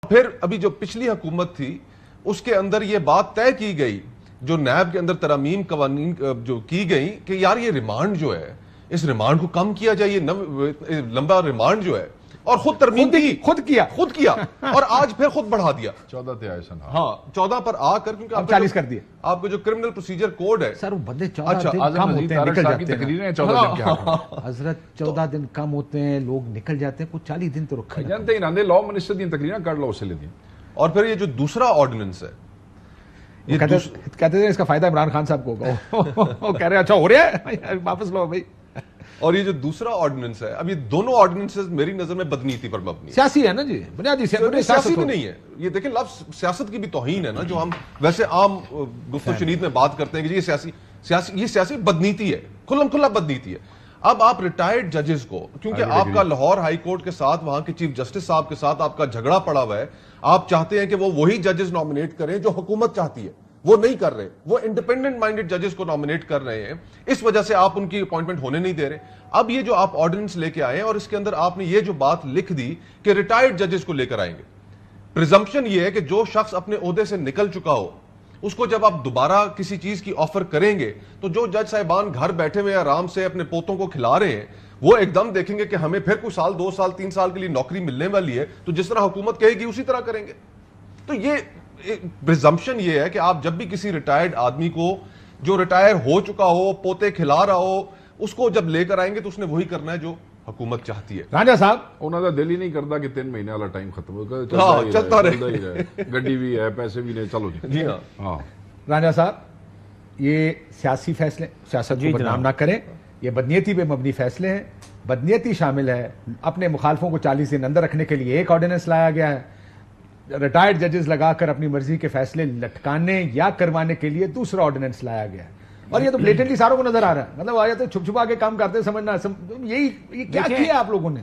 پھر ابھی جو پچھلی حکومت تھی اس کے اندر یہ بات طے کی گئی, جو نیب کے اندر ترامیم قوانین جو کی گئی کہ یار یہ ریمانڈ جو ہے, اس ریمانڈ کو کم کیا جائے, یہ لمبا ریمانڈ جو ہے, اور خود ترمیم کی, خود کیا اور آج پھر خود بڑھا دیا 14 تھے آئے سن. ہاں 14 پر آ کر, کیونکہ آپ 40 کر دیا. آپ کو جو کرمنل پروسیجر کوڈ ہے سر وہ بندے 14 دن کم ہوتے ہیں, نکل جاتے ہیں. حضرت 14 دن کم ہوتے ہیں, لوگ نکل جاتے ہیں, کچھ 40 دن تو رکھا جانتے ہی ناندے لاء منسٹر دی تقریریں کر لو اسے لے دی. اور پھر یہ جو دوسرا آرڈیننس ہے, کہتے ہیں اس کا فائدہ عمران خان صاحب کو ہوگا, وہ کہہ رہے ہیں اچھا ہو رہا ہے واپس لو بھائی. اور یہ جو دوسرا آرڈیننس ہے, اب یہ دونوں آرڈیننسز میری نظر میں بدنیتی پر مبنی ہے. سیاسی ہے نا جی, بنیادی سیاسی بھی نہیں ہے. یہ دیکھیں لفظ سیاست کی بھی توہین ہے نا, جو ہم ویسے عام گفت و شنید میں بات کرتے ہیں کہ یہ سیاسی بدنیتی ہے, کھلم کھلا بدنیتی ہے. اب آپ ریٹائرڈ ججز کو, کیونکہ آپ کا لاہور ہائی کورٹ کے ساتھ, وہاں کے چیف جسٹس صاحب کے ساتھ آپ کا جھگڑا پڑا ہوا ہے, آپ چاہتے ہیں کہ وہ وہی ججز نامنیٹ کریں جو حکومت چاہتی ہے, وہ نہیں کر رہے, وہ انڈیپینڈنٹ مائنڈڈ ججز کو نامنیٹ کر رہے ہیں, اس وجہ سے آپ ان کی اپوائنٹمنٹ ہونے نہیں دے رہے. اب یہ جو آپ آرڈیننس لے کے آئے ہیں اور اس کے اندر آپ نے یہ جو بات لکھ دی کہ ریٹائرڈ ججز کو لے کر آئیں گے, پریزمپشن یہ ہے کہ جو شخص اپنے عہدے سے نکل چکا ہو اس کو جب آپ دوبارہ کسی چیز کی آفر کریں گے تو جو جج صاحبان گھر بیٹھے ہوئے آرام سے اپنے پوتوں کو کھلا رہے ہیں, وہ ایک دم دیکھیں گے کہ ہمیں پھر کوئی سال 2 سال 3 سال کے لیے نوکری ملنے والی ہے, تو جس طرح حکومت کہے گی اسی طرح کریں گے. تو یہ پریزمپشن یہ ہے کہ آپ جب بھی کسی ریٹائرڈ آدمی کو جو ریٹائر ہو چکا ہو, پوتے کھلا رہا ہو, اس کو جب لے کر آئیں گے تو اس نے وہی کرنا ہے جو حکومت چاہتی ہے. راجہ صاحب انہوں کا دل ہی نہیں کرتا کہ 3 مہینے والا ٹائم ختم ہوگا, چلتا رہے, گڈی بھی ہے, پیسے بھی نہیں, چلو جی ہاں. راجہ صاحب یہ سیاسی فیصلے, سیاست کو بدنام نہ کریں, یہ بدنیتی پہ مبنی فیصلے ہیں. بدنیتی شامل ہے اپنے مخالفوں کو 40 دن اندر رکھنے کے لیے ایک آرڈیننس لایا گیا ہے, ریٹائرڈ ججز لگا کر اپنی مرضی کے فیصلے لٹکانے یا کروانے کے لیے دوسرا آرڈیننس لایا گیا ہے. اور یہ تو بلیٹنٹلی ساروں کو نظر آ رہا ہے, مطلب آیا تو چھپ چھپا کے کام کرتے سمجھنا, یہ کیا کیا آپ لوگوں نے.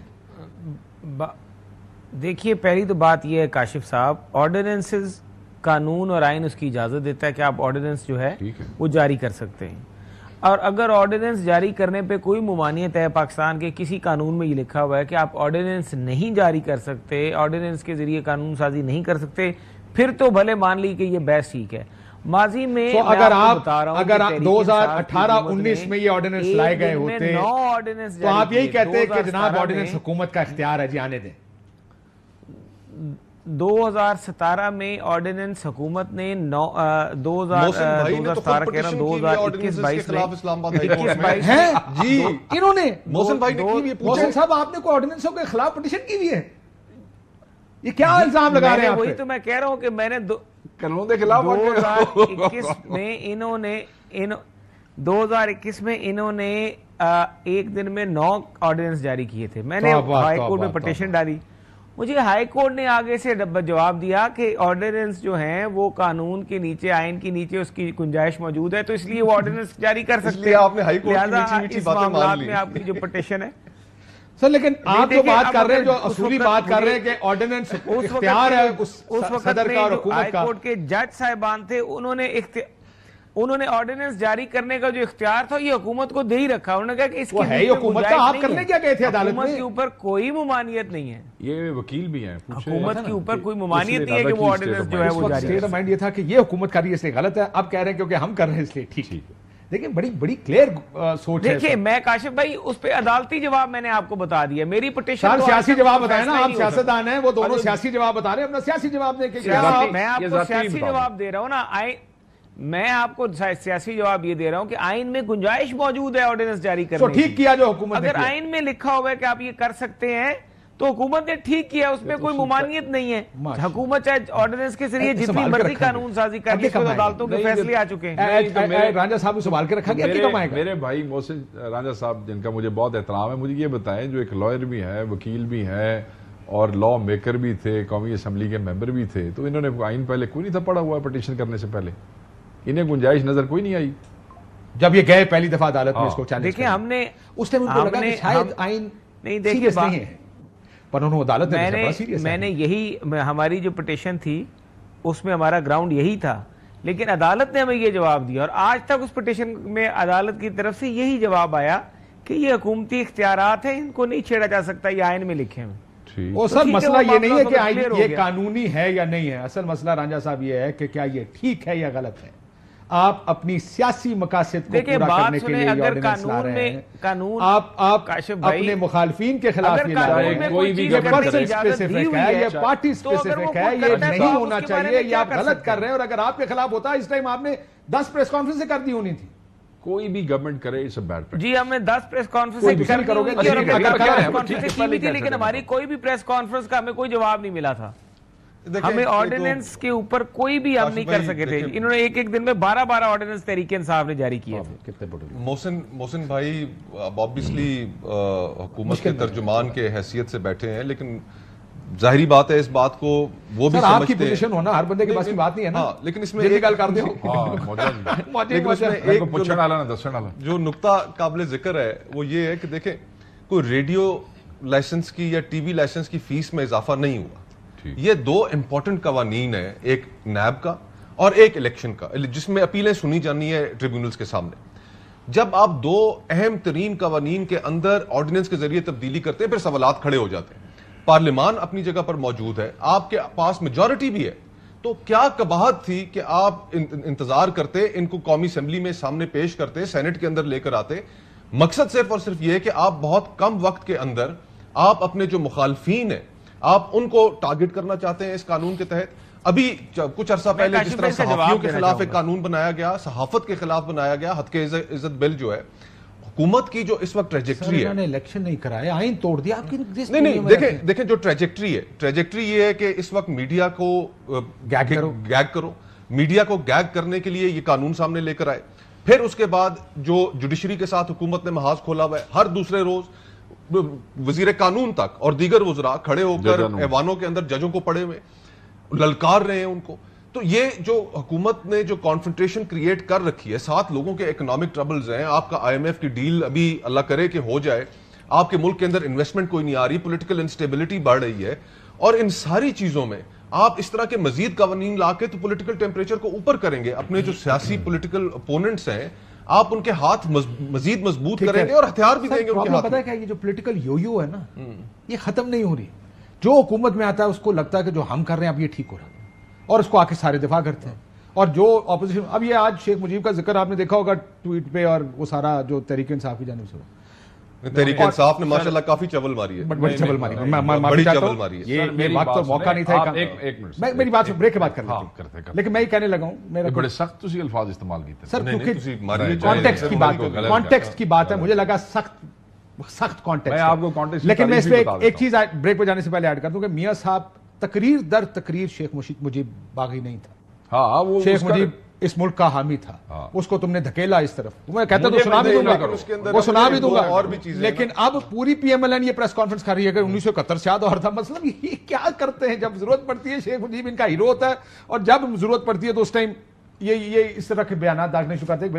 دیکھیے پہلی تو بات یہ ہے کاشف صاحب, آرڈیننسز قانون اور آئین اس کی اجازت دیتا ہے کہ آپ آرڈیننس جو ہے وہ جاری کر سکتے ہیں, اور اگر آرڈیننس جاری کرنے پہ کوئی ممانعت ہے, پاکستان کے کسی قانون میں یہ لکھا ہوا ہے کہ آپ آرڈیننس نہیں جاری کر سکتے, آرڈیننس کے ذریعے قانون سازی نہیں کر سکتے, پھر تو بھلے مان لی کہ یہ بحث ٹھیک ہے. ماضی میں اگر 2018-19 میں یہ آرڈیننس لائے گئے ہوتے تو آپ یہی کہتے کہ جناب آرڈیننس حکومت کا اختیار ہے, جی آنے دیں. 2017 میں آرڈیننس حکومت نے 2017 کہہ رہا ہوں 2021-22 جی انہوں نے محسن صاحب آپ نے کوئی آرڈیننسوں کے خلاف پٹیشن کی ہوئی ہے, یہ کیا الزام لگا رہے ہیں؟ وہی تو میں کہہ رہا ہوں کہ میں نے 2021 میں انہوں نے ایک دن میں 9 آرڈیننس جاری کیے تھے. میں نے ہائی کورٹ میں پٹیشن ڈالی, مجھے ہائی کورٹ نے آگے سے جواب دیا کہ آرڈیننس جو ہیں وہ قانون کے نیچے, آئین کے نیچے اس کی گنجائش موجود ہے, تو اس لیے وہ آرڈیننس جاری کر سکتے ہیں. آپ نے ہائی کورٹ کی میٹھی میٹھی باتیں مان لی. میں آپ کی جو پٹیشن ہے سر, لیکن آپ جو بات کر رہے ہیں, جو اصولی بات کر رہے ہیں کہ آرڈیننس اختیار ہے اس وقت میں جو ہائی کورٹ کے جج صاحبان تھے, انہوں نے آرڈیننس جاری کرنے کا جو اختیار تھا یہ حکومت کو دے ہی رکھا. انہوں نے کہا کہ اس کی حکومت کا آپ کرنے کیا گئے تھے عدالت میں, حکومت کے اوپر کوئی ممانعت نہیں ہے, یہ وکیل بھی ہیں, حکومت کے اوپر کوئی ممانعت نہیں ہے کہ وہ آرڈیننس جو ہے وہ جاری اسٹیٹ آف مائنڈ یہ تھا کہ یہ حکومت کر رہی ہے اس لیے غلط ہے, اب کہہ رہے ہیں کیونکہ ہم کر رہے ہیں اس لیے ٹھیک ہے. لیکن بڑی کلیئر سوچ ہے. دیکھیں میں کاشف بھائی اس پہ عدالتی جواب میں نے آپ کو بتا دیا, میری پٹیشن سیاسی جواب بتائیں نا, آپ سیاستدان ہیں, وہ دونوں سیاسی جواب بتا رہے ہیں, اپنا سیاسی جواب دیں. میں آپ کو سیاسی جواب دے رہا ہوں نا, میں آپ کو سیاسی جواب یہ دے رہا ہوں کہ آئین میں گنجائش موجود ہے آرڈیننس جاری کرنے کی. ٹھیک کیا جو حکومت نے, اگر آئین میں لکھا ہوا ہے کہ آپ یہ کر سکتے ہیں تو حکومت نے ٹھیک کیا, اس میں کوئی ممانعت نہیں ہے. حکومت چاہے آرڈیننس کے ذریعے جتنی مرضی قانون سازی کر لی, عدالتوں کے فیصلے آ چکے ہیں. رانجھا صاحب سنبھال کے رکھا گیا. میرے بھائی محسن رانجھا صاحب جن کا مجھے بہت احترام ہے, مجھے یہ بتائیں, جو ایک لائر بھی ہے, وکیل بھی ہے اور لا میکر بھی تھے, قومی اسمبلی کے ممبر بھی تھے, تو انہوں نے آئین پہلے کوئی نہیں تھا پڑھا ہوا پٹیشن کرنے سے پہلے, انہیں گنجائش نظر کوئی نہیں آئی جب یہ گئے پہلی دفعہ عدالت میں اس کو چیلنج. دیکھیں ہم نے اس ٹائم ان کو لگا کہ شاید آئین نہیں, دیکھیں پر انہوں نے عدالت میں نے یہی, ہماری جو پٹیشن تھی اس میں ہمارا گراؤنڈ یہی تھا, لیکن عدالت نے ہمیں یہ جواب دیا, اور آج تک اس پٹیشن میں عدالت کی طرف سے یہی جواب آیا کہ یہ حکومتی اختیارات ہیں, ان کو نہیں چھیڑا جا سکتا, یہ آئین میں لکھے ہوئے. وہ سر مسئلہ یہ نہیں ہے کہ یہ گیا. قانونی ہے یا نہیں ہے. اصل مسئلہ رانجھا صاحب یہ ہے کہ کیا یہ ٹھیک ہے یا غلط ہے. آپ اپنی سیاسی مقاصد کو پورا کرنے کے لیے اگر آرڈیننس لا رہے ہیں. قانون آپ کاشف بھائی اپنے مخالفین کے خلاف یہ لا رہے ہیں. کوئی بھی یہ پرسن اسپیسیفک ہے, یہ پارٹی اسپیسیفک ہے, یہ نہیں ہونا چاہیے, یہ آپ غلط کر رہے ہیں. اور اگر آپ کے خلاف ہوتا اس ٹائم آپ نے 10 پریس کانفرنسیں کر دی ہونی تھی. کوئی بھی گورنمنٹ کرے اس بیڈ پریکٹس. جی ہم نے 10 پریس کانفرنس کرو گے لیکن ہماری کوئی بھی پریس کانفرنس کا ہمیں کوئی جواب نہیں ملا تھا. ہمیں آرڈیننس کے اوپر کوئی بھی ہم نہیں کر سکے تھے. انہوں نے ایک دن میں 12 آرڈیننس تحریک انصاف نے جاری کیے تھے. محسن بھائی اب آبویسلی حکومت کے ترجمان کے حیثیت سے بیٹھے ہیں, لیکن ظاہری بات ہے اس بات کو وہ بھی آپ کی سمجھتے ہیں. پوزیشن ہونا ہر بندے کے پاس کی بات نہیں ہے نا, لیکن اس میں ایک گل کر دیں. جو نقطہ قابل ذکر ہے وہ یہ ہے کہ دیکھیں کوئی ریڈیو لائسنس کی یا ٹی وی لائسنس کی فیس میں اضافہ نہیں ہوا. یہ 2 امپورٹنٹ قوانین ہیں, ایک نیب کا اور ایک الیکشن کا, جس میں اپیلیں سنی جانی ہے ٹریبیونلز کے سامنے. جب آپ 2 اہم ترین قوانین کے اندر آرڈیننس کے ذریعے تبدیلی کرتے ہیں پھر سوالات کھڑے ہو جاتے ہیں. پارلیمان اپنی جگہ پر موجود ہے, آپ کے پاس میجورٹی بھی ہے, تو کیا قباحت تھی کہ آپ انتظار کرتے, ان کو قومی اسمبلی میں سامنے پیش کرتے, سینٹ کے اندر لے کر آتے. مقصد صرف اور صرف یہ کہ آپ بہت کم وقت کے اندر آپ اپنے جو مخالفین ہیں آپ ان کو ٹارگٹ کرنا چاہتے ہیں اس قانون کے تحت. ابھی کچھ عرصہ پہلے جس طرح صحافیوں کے خلاف ایک قانون بنایا گیا, صحافت کے خلاف بنایا گیا, حد کے عزت بل جو ہے, حکومت کی جو اس وقت ٹریجیکٹری ہے, انہوں نے الیکشن نہیں کرایا, آئین توڑ دیا آپ کی. نہیں دیکھیں جو ٹریجیکٹری یہ ہے کہ اس وقت میڈیا کو گیگ کرو, میڈیا کو گیگ کرنے کے لیے یہ قانون سامنے لے کر آئے. پھر اس کے بعد جو جوڈیشری کے ساتھ حکومت نے محاذ کھولا ہوا ہے, ہر دوسرے روز وزیر قانون تک اور دیگر وزراء کھڑے ہو کر ایوانوں کے اندر ججوں کو پڑے ہوئے للکار رہے ہیں ان کو. تو یہ جو حکومت نے جو کانفرنٹریشن کریٹ کر رکھی ہے, 7 لوگوں کے اکنامک ٹربلز ہیں, آپ کا IMF کی ڈیل ابھی اللہ کرے کہ ہو جائے, آپ کے ملک کے اندر انویسٹمنٹ کوئی نہیں آ رہی, پولیٹیکل انسٹیبلٹی بڑھ رہی ہے, اور ان ساری چیزوں میں آپ اس طرح کے مزید قوانین لا کے تو پولیٹیکل ٹیمپریچر کو اوپر کریں گے. اپنے جو سیاسی پولیٹیکل اپوننٹس ہیں آپ ان کے ہاتھ مزید مضبوط کریں گے اور ہتھیار بھی دیں گے ان کے ہاتھ. پتہ ہے کیا, یہ جو پولیٹیکل یو ہے نا, یہ ختم نہیں ہو رہی. جو حکومت میں آتا ہے اس کو لگتا ہے کہ جو ہم کر رہے ہیں اب یہ ٹھیک ہو رہا ہے, اور اس کو آ کے سارے دفاع کرتے ہیں. اور جو اپوزیشن, اب یہ آج شیخ مجیب کا ذکر آپ نے دیکھا ہوگا ٹویٹ پہ, اور وہ سارا جو تحریک انصاف کی جانب سے, تحریک انصاف نے ماشاءاللہ کافی چول ماری ہے, بڑی چول ماری ہے. یہ وقت تو موقع نہیں تھا. ایک منٹ میں میری بات بریک کے بعد کر لیتے ہیں, لیکن میں یہ کہنے لگا ہوں میرا بڑے سخت تسی الفاظ استعمال کیتے سر, کیونکہ کانٹیکسٹ کی بات ہے, مجھے لگا سخت کانٹیکسٹ. میں آپ کو کانٹیکسٹ, لیکن میں اس پہ ایک چیز بریک پہ جانے سے پہلے ایڈ کر دوں کہ میاں صاحب تقریر در تقریر شیخ مجیب باغی نہیں تھا. ہاں وہ شیخ مجیب اس ملک کا حامی تھا, اس کو تم نے دھکیلا اس طرف. میں کہتا تو سنا بھی دوں گا, وہ سنا بھی دوں گا اور بھی چیزیں. لیکن اب پوری PMLN یہ پریس کانفرنس کر رہی ہے کہ 1971 سے یاد اور تھا. مطلب یہ کیا کرتے ہیں, جب ضرورت پڑتی ہے شیخ مجیب ان کا ہیرو ہوتا ہے, اور جب ضرورت پڑتی ہے تو اس ٹائم یہ اس طرح کے بیانات داغنے شکاتے ہیں.